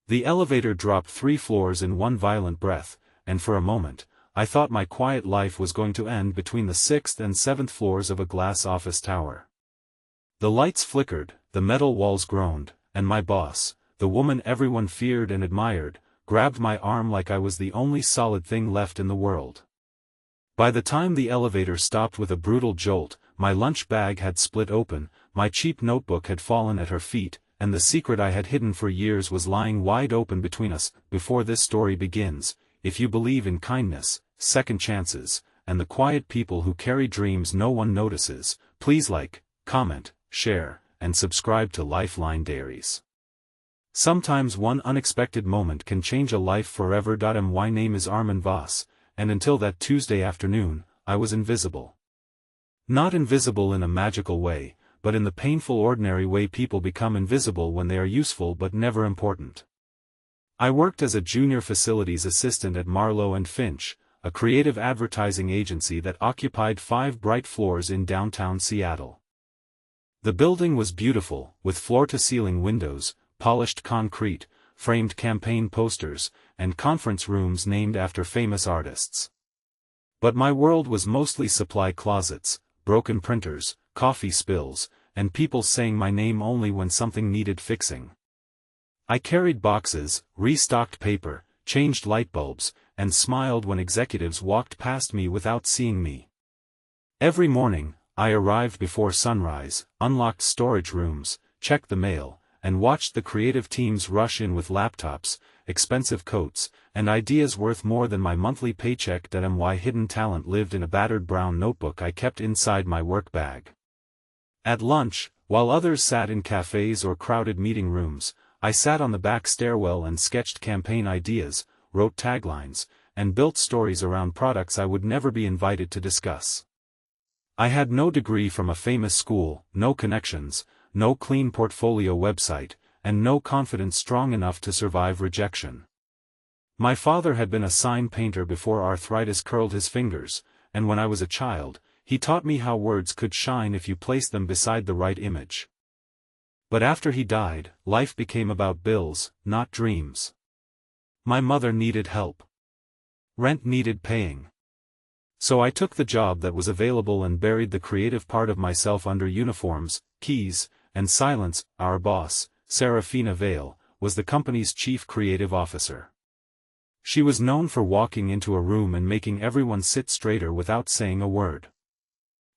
The elevator dropped 3 floors in one violent breath, and for a moment, I thought my quiet life was going to end between the 6th and 7th floors of a glass office tower. The lights flickered, the metal walls groaned, and my boss, the woman everyone feared and admired, grabbed my arm like I was the only solid thing left in the world. By the time the elevator stopped with a brutal jolt, my lunch bag had split open, my cheap notebook had fallen at her feet, and the secret I had hidden for years was lying wide open between us. Before this story begins, if you believe in kindness, second chances, and the quiet people who carry dreams no one notices, please like, comment, share, and subscribe to Lifeline Diaries. Sometimes one unexpected moment can change a life forever. My name is Arman Voss, and until that Tuesday afternoon, I was invisible. Not invisible in a magical way, but in the painful ordinary way people become invisible when they are useful but never important. I worked as a junior facilities assistant at Marlowe & Finch, a creative advertising agency that occupied 5 bright floors in downtown Seattle. The building was beautiful, with floor-to-ceiling windows, polished concrete, framed campaign posters, and conference rooms named after famous artists. But my world was mostly supply closets, broken printers, coffee spills, and people saying my name only when something needed fixing. I carried boxes, restocked paper, changed light bulbs, and smiled when executives walked past me without seeing me. Every morning, I arrived before sunrise, unlocked storage rooms, checked the mail, and watched the creative teams rush in with laptops, expensive coats, and ideas worth more than my monthly paycheck. My hidden talent lived in a battered brown notebook I kept inside my work bag. At lunch, while others sat in cafes or crowded meeting rooms, I sat on the back stairwell and sketched campaign ideas, wrote taglines, and built stories around products I would never be invited to discuss. I had no degree from a famous school, no connections, no clean portfolio website, and no confidence strong enough to survive rejection. My father had been a sign painter before arthritis curled his fingers, and when I was a child, he taught me how words could shine if you placed them beside the right image. But after he died, life became about bills, not dreams. My mother needed help. Rent needed paying. So I took the job that was available and buried the creative part of myself under uniforms, keys, and silence. Our boss, Serafina Vale, was the company's chief creative officer. She was known for walking into a room and making everyone sit straighter without saying a word.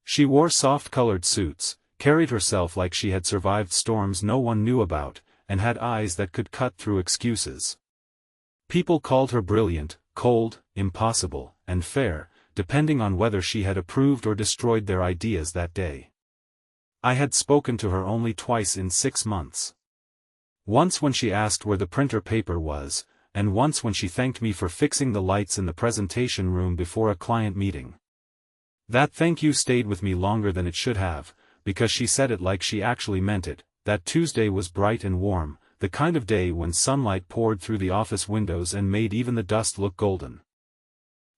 She wore soft-colored suits, carried herself like she had survived storms no one knew about, and had eyes that could cut through excuses. People called her brilliant, cold, impossible, and fair, depending on whether she had approved or destroyed their ideas that day. I had spoken to her only twice in 6 months. Once when she asked where the printer paper was, and once when she thanked me for fixing the lights in the presentation room before a client meeting. That thank you stayed with me longer than it should have, because she said it like she actually meant it. That Tuesday was bright and warm, the kind of day when sunlight poured through the office windows and made even the dust look golden.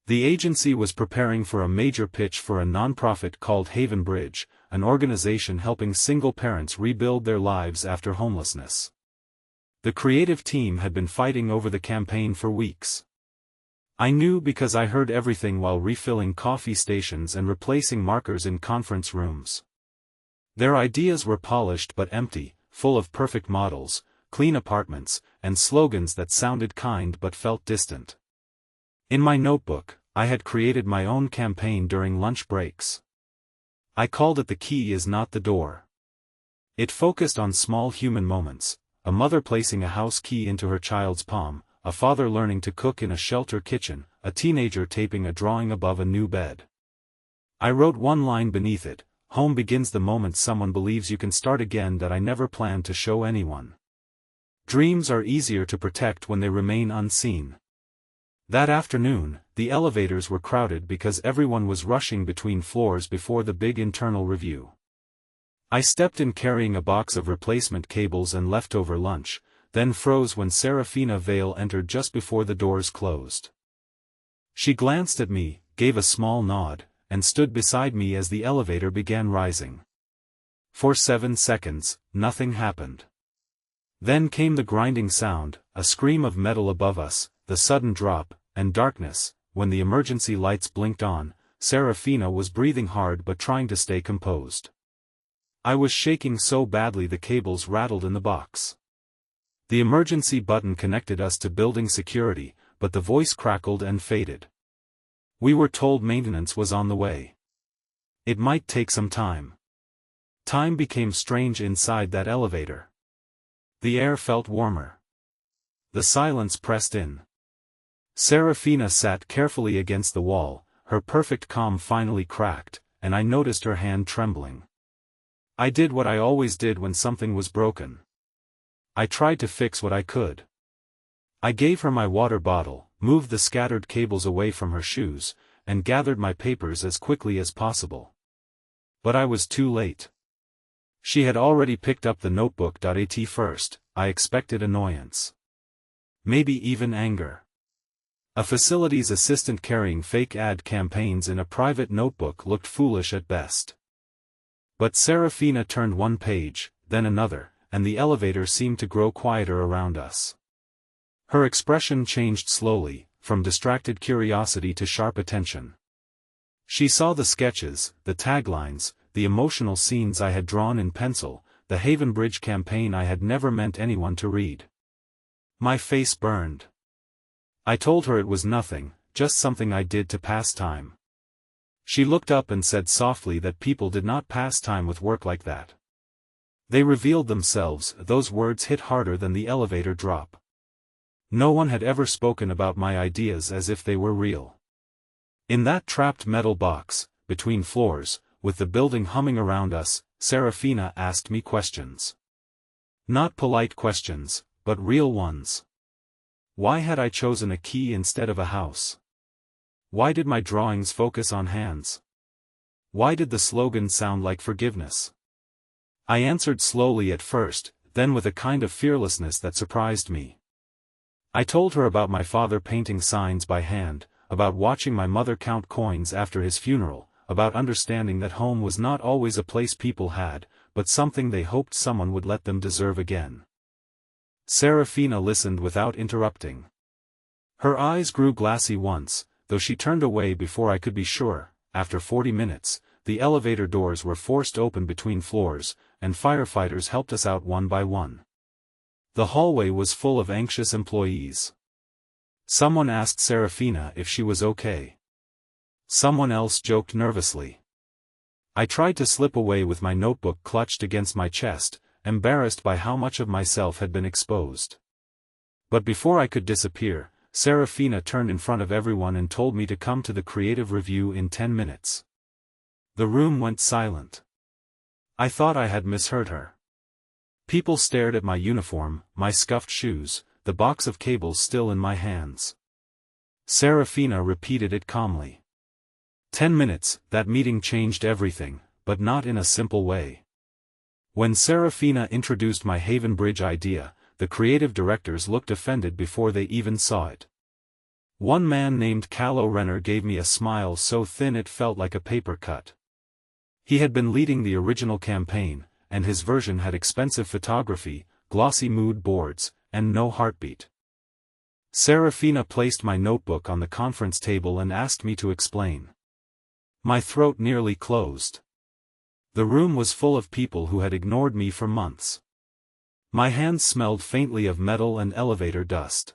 The agency was preparing for a major pitch for a nonprofit called Haven Bridge, an organization helping single parents rebuild their lives after homelessness. The creative team had been fighting over the campaign for weeks. I knew because I heard everything while refilling coffee stations and replacing markers in conference rooms. Their ideas were polished but empty, full of perfect models, clean apartments, and slogans that sounded kind but felt distant. In my notebook, I had created my own campaign during lunch breaks. I called it "The Key Is Not the Door." It focused on small human moments, a mother placing a house key into her child's palm, a father learning to cook in a shelter kitchen, a teenager taping a drawing above a new bed. I wrote one line beneath it: "Home begins the moment someone believes you can start again." That I never planned to show anyone. Dreams are easier to protect when they remain unseen. That afternoon, the elevators were crowded because everyone was rushing between floors before the big internal review. I stepped in carrying a box of replacement cables and leftover lunch, then froze when Serafina Vale entered just before the doors closed. She glanced at me, gave a small nod, and stood beside me as the elevator began rising. For 7 seconds, nothing happened. Then came the grinding sound, a scream of metal above us, the sudden drop, and darkness. When the emergency lights blinked on, Serafina was breathing hard but trying to stay composed. I was shaking so badly the cables rattled in the box. The emergency button connected us to building security, but the voice crackled and faded. We were told maintenance was on the way. It might take some time. Time became strange inside that elevator. The air felt warmer. The silence pressed in. Serafina sat carefully against the wall, her perfect calm finally cracked, and I noticed her hand trembling. I did what I always did when something was broken. I tried to fix what I could. I gave her my water bottle, moved the scattered cables away from her shoes, and gathered my papers as quickly as possible. But I was too late. She had already picked up the notebook. At first, I expected annoyance. Maybe even anger. A facilities assistant carrying fake ad campaigns in a private notebook looked foolish at best. But Serafina turned one page, then another, and the elevator seemed to grow quieter around us. Her expression changed slowly, from distracted curiosity to sharp attention. She saw the sketches, the taglines, the emotional scenes I had drawn in pencil, the Haven Bridge campaign I had never meant anyone to read. My face burned. I told her it was nothing, just something I did to pass time. She looked up and said softly that people did not pass time with work like that. They revealed themselves. Those words hit harder than the elevator drop. No one had ever spoken about my ideas as if they were real. In that trapped metal box, between floors, with the building humming around us, Serafina asked me questions. Not polite questions, but real ones. Why had I chosen a key instead of a house? Why did my drawings focus on hands? Why did the slogan sound like forgiveness? I answered slowly at first, then with a kind of fearlessness that surprised me. I told her about my father painting signs by hand, about watching my mother count coins after his funeral, about understanding that home was not always a place people had, but something they hoped someone would let them deserve again. Serafina listened without interrupting. Her eyes grew glassy once, though she turned away before I could be sure. After 40 minutes, the elevator doors were forced open between floors, and firefighters helped us out one by one. The hallway was full of anxious employees. Someone asked Serafina if she was okay. Someone else joked nervously. I tried to slip away with my notebook clutched against my chest, embarrassed by how much of myself had been exposed. But before I could disappear, Serafina turned in front of everyone and told me to come to the creative review in 10 minutes. The room went silent. I thought I had misheard her. People stared at my uniform, my scuffed shoes, the box of cables still in my hands. Serafina repeated it calmly. 10 minutes, that meeting changed everything, but not in a simple way. When Serafina introduced my Haven Bridge idea, the creative directors looked offended before they even saw it. One man named Callow Renner gave me a smile so thin it felt like a paper cut. He had been leading the original campaign, and his version had expensive photography, glossy mood boards, and no heartbeat. Serafina placed my notebook on the conference table and asked me to explain. My throat nearly closed. The room was full of people who had ignored me for months. My hands smelled faintly of metal and elevator dust.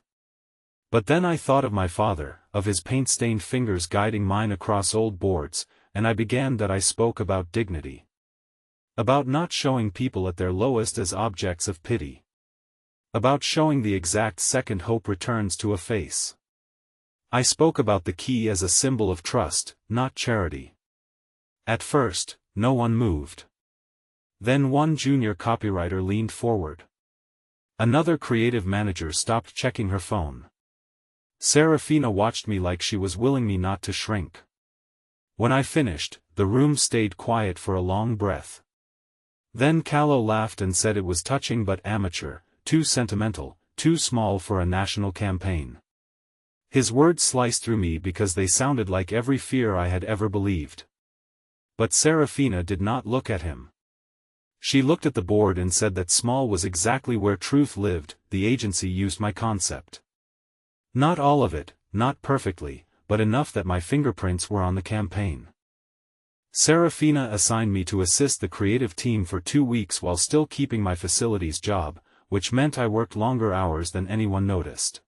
But then I thought of my father, of his paint-stained fingers guiding mine across old boards, and I began that I spoke about dignity. About not showing people at their lowest as objects of pity. About showing the exact second hope returns to a face. I spoke about the key as a symbol of trust, not charity. At first, no one moved. Then one junior copywriter leaned forward. Another creative manager stopped checking her phone. Serafina watched me like she was willing me not to shrink. When I finished, the room stayed quiet for a long breath. Then Callow laughed and said it was touching but amateur, too sentimental, too small for a national campaign. His words sliced through me because they sounded like every fear I had ever believed. But Serafina did not look at him. She looked at the board and said that small was exactly where truth lived. The agency used my concept. Not all of it, not perfectly, but enough that my fingerprints were on the campaign. Serafina assigned me to assist the creative team for 2 weeks while still keeping my facilities job, which meant I worked longer hours than anyone noticed.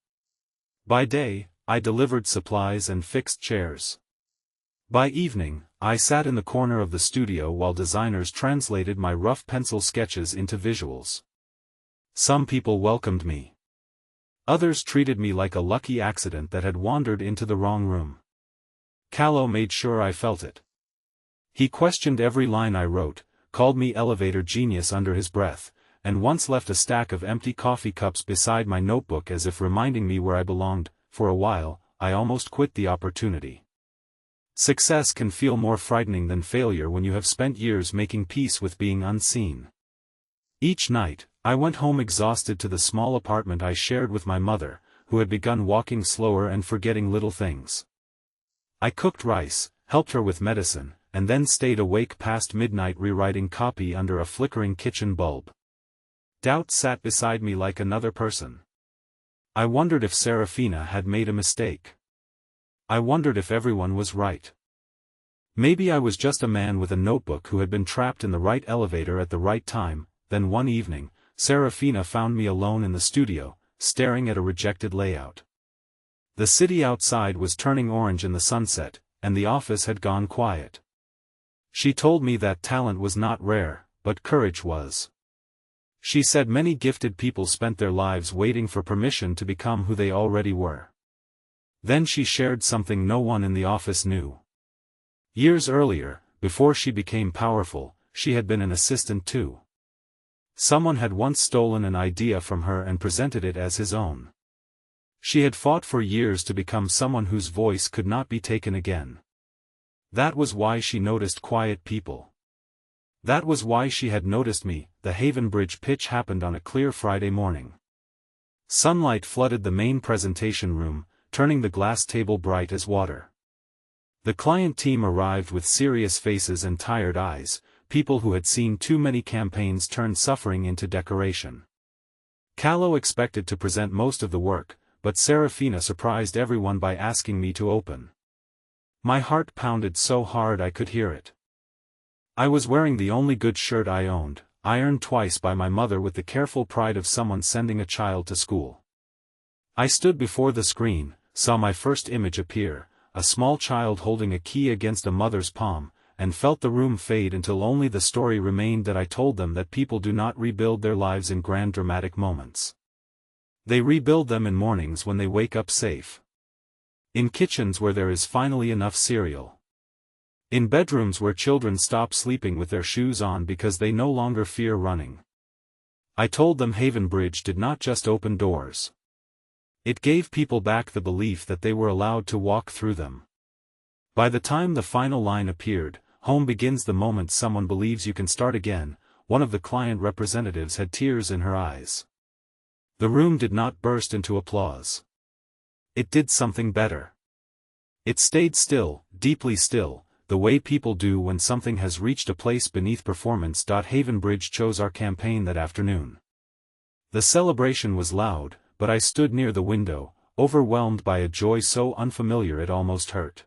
By day, I delivered supplies and fixed chairs. By evening, I sat in the corner of the studio while designers translated my rough pencil sketches into visuals. Some people welcomed me. Others treated me like a lucky accident that had wandered into the wrong room. Callow made sure I felt it. He questioned every line I wrote, called me elevator genius under his breath, and once left a stack of empty coffee cups beside my notebook as if reminding me where I belonged. For a while, I almost quit the opportunity. Success can feel more frightening than failure when you have spent years making peace with being unseen. Each night, I went home exhausted to the small apartment I shared with my mother, who had begun walking slower and forgetting little things. I cooked rice, helped her with medicine, and then stayed awake past midnight rewriting copy under a flickering kitchen bulb. Doubt sat beside me like another person. I wondered if Serafina had made a mistake. I wondered if everyone was right. Maybe I was just a man with a notebook who had been trapped in the right elevator at the right time. Then one evening, Serafina found me alone in the studio, staring at a rejected layout. The city outside was turning orange in the sunset, and the office had gone quiet. She told me that talent was not rare, but courage was. She said many gifted people spent their lives waiting for permission to become who they already were. Then she shared something no one in the office knew. Years earlier, before she became powerful, she had been an assistant too. Someone had once stolen an idea from her and presented it as his own. She had fought for years to become someone whose voice could not be taken again. That was why she noticed quiet people. That was why she had noticed me. The Haven Bridge pitch happened on a clear Friday morning. Sunlight flooded the main presentation room, turning the glass table bright as water. The client team arrived with serious faces and tired eyes, people who had seen too many campaigns turn suffering into decoration. Callow expected to present most of the work, but Serafina surprised everyone by asking me to open. My heart pounded so hard I could hear it. I was wearing the only good shirt I owned, ironed twice by my mother with the careful pride of someone sending a child to school. I stood before the screen, saw my first image appear, a small child holding a key against a mother's palm, and felt the room fade until only the story remained that I told them that people do not rebuild their lives in grand dramatic moments. They rebuild them in mornings when they wake up safe. In kitchens where there is finally enough cereal. In bedrooms where children stop sleeping with their shoes on because they no longer fear running. I told them Haven Bridge did not just open doors. It gave people back the belief that they were allowed to walk through them. By the time the final line appeared, home begins the moment someone believes you can start again. One of the client representatives had tears in her eyes. The room did not burst into applause. It did something better. It stayed still, deeply still, the way people do when something has reached a place beneath performance. Haven Bridge chose our campaign that afternoon. The celebration was loud, but I stood near the window, overwhelmed by a joy so unfamiliar it almost hurt.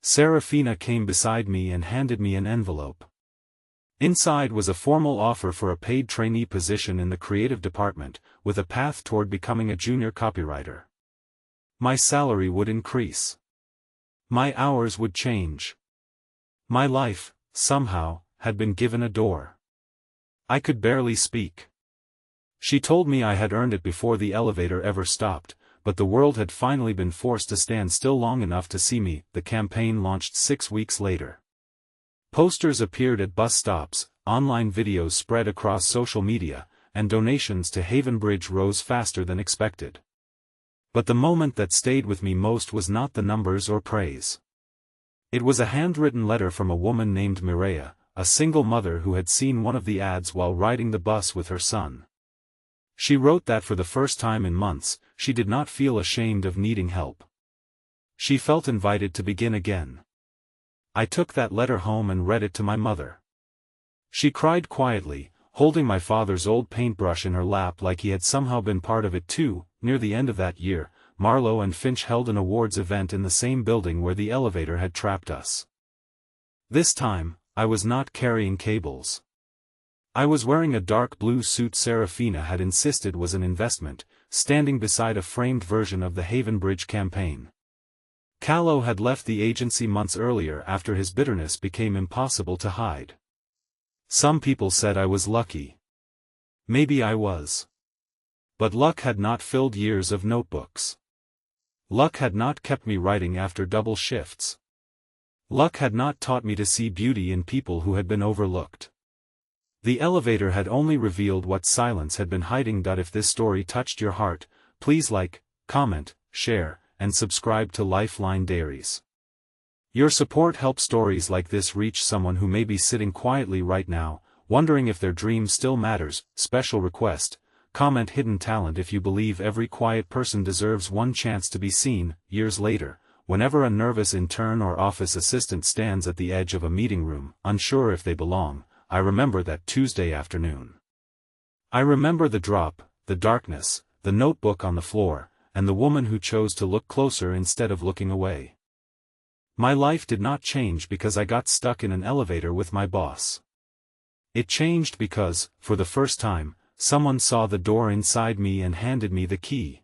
Serafina came beside me and handed me an envelope. Inside was a formal offer for a paid trainee position in the creative department, with a path toward becoming a junior copywriter. My salary would increase. My hours would change. My life, somehow, had been given a door. I could barely speak. She told me I had earned it before the elevator ever stopped, but the world had finally been forced to stand still long enough to see me. The campaign launched 6 weeks later. Posters appeared at bus stops, online videos spread across social media, and donations to Haven Bridge rose faster than expected. But the moment that stayed with me most was not the numbers or praise. It was a handwritten letter from a woman named Mireya, a single mother who had seen one of the ads while riding the bus with her son. She wrote that for the first time in months, she did not feel ashamed of needing help. She felt invited to begin again. I took that letter home and read it to my mother. She cried quietly, holding my father's old paintbrush in her lap like he had somehow been part of it too. Near the end of that year, Marlowe and Finch held an awards event in the same building where the elevator had trapped us. This time, I was not carrying cables. I was wearing a dark blue suit Serafina had insisted was an investment, standing beside a framed version of the Haven Bridge campaign. Callow had left the agency months earlier after his bitterness became impossible to hide. Some people said I was lucky. Maybe I was. But luck had not filled years of notebooks. Luck had not kept me writing after double shifts. Luck had not taught me to see beauty in people who had been overlooked. The elevator had only revealed what silence had been hiding. If this story touched your heart, please like, comment, share, and subscribe to Lifeline Diaries. Your support helps stories like this reach someone who may be sitting quietly right now, wondering if their dream still matters. Special request, comment hidden talent. If you believe every quiet person deserves one chance to be seen. Years later, whenever a nervous intern or office assistant stands at the edge of a meeting room, unsure if they belong, I remember that Tuesday afternoon. I remember the drop, the darkness, the notebook on the floor, and the woman who chose to look closer instead of looking away. My life did not change because I got stuck in an elevator with my boss. It changed because, for the first time, someone saw the door inside me and handed me the key.